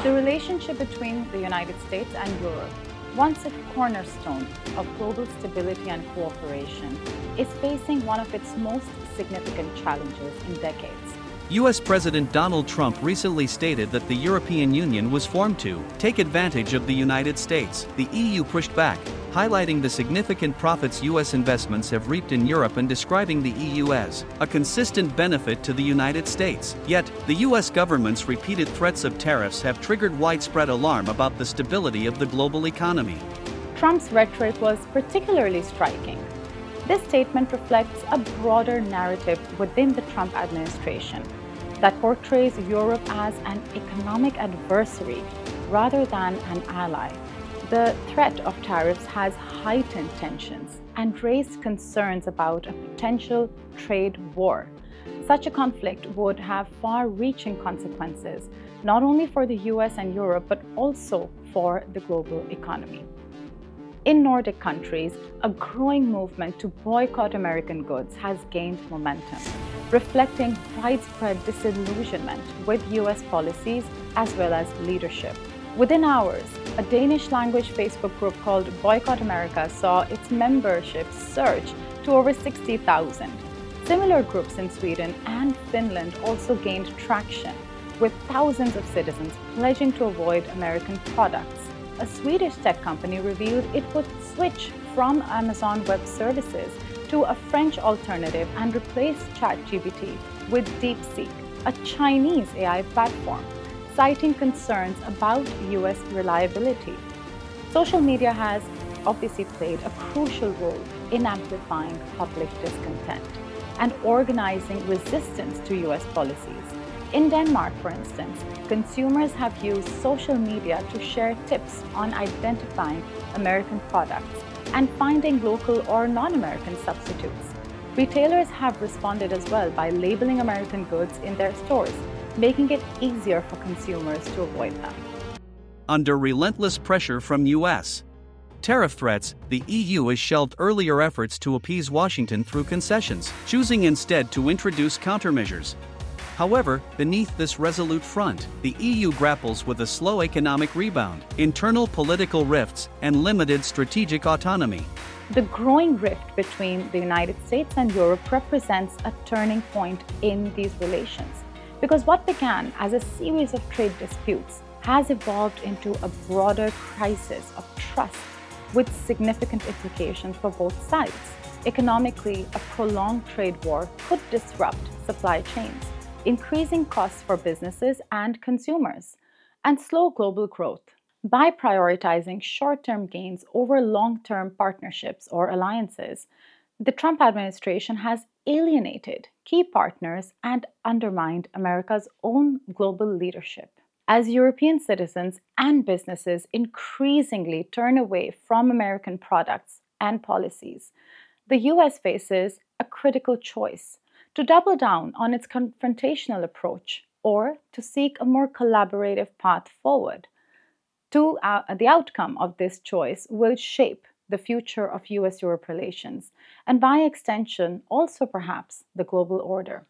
The relationship between the United States and Europe, once a cornerstone of global stability and cooperation, is facing one of its most significant challenges in decades. U.S. President Donald Trump recently stated that the European Union was formed to take advantage of the United States. The EU pushed back, highlighting the significant profits U.S. investments have reaped in Europe and describing the EU as a consistent benefit to the United States. Yet, the U.S. government's repeated threats of tariffs have triggered widespread alarm about the stability of the global economy. Trump's rhetoric was particularly striking. This statement reflects a broader narrative within the Trump administration that portrays Europe as an economic adversary rather than an ally. The threat of tariffs has heightened tensions and raised concerns about a potential trade war. Such a conflict would have far-reaching consequences, not only for the US and Europe, but also for the global economy. In Nordic countries, a growing movement to boycott American goods has gained momentum, reflecting widespread disillusionment with US policies as well as leadership. Within hours, a Danish-language Facebook group called Boycott America saw its membership surge to over 60,000. Similar groups in Sweden and Finland also gained traction, with thousands of citizens pledging to avoid American products. A Swedish tech company revealed it would switch from Amazon Web Services to a French alternative and replace ChatGPT with DeepSeek, a Chinese AI platform, citing concerns about US reliability. Social media has obviously played a crucial role in amplifying public discontent and organizing resistance to US policies. In Denmark, for instance, consumers have used social media to share tips on identifying American products and finding local or non-American substitutes. Retailers have responded as well by labeling American goods in their stores, making it easier for consumers to avoid them. Under relentless pressure from U.S. tariff threats, the EU has shelved earlier efforts to appease Washington through concessions, choosing instead to introduce countermeasures. However, beneath this resolute front, the EU grapples with a slow economic rebound, internal political rifts, and limited strategic autonomy. The growing rift between the United States and Europe represents a turning point in these relations, because what began as a series of trade disputes has evolved into a broader crisis of trust with significant implications for both sides. Economically, a prolonged trade war could disrupt supply chains, increasing costs for businesses and consumers, and slow global growth. By prioritizing short-term gains over long-term partnerships or alliances, the Trump administration has alienated key partners and undermined America's own global leadership. As European citizens and businesses increasingly turn away from American products and policies, the US faces a critical choice: to double down on its confrontational approach or to seek a more collaborative path forward. The outcome of this choice will shape the future of US-Europe relations and by extension also perhaps the global order.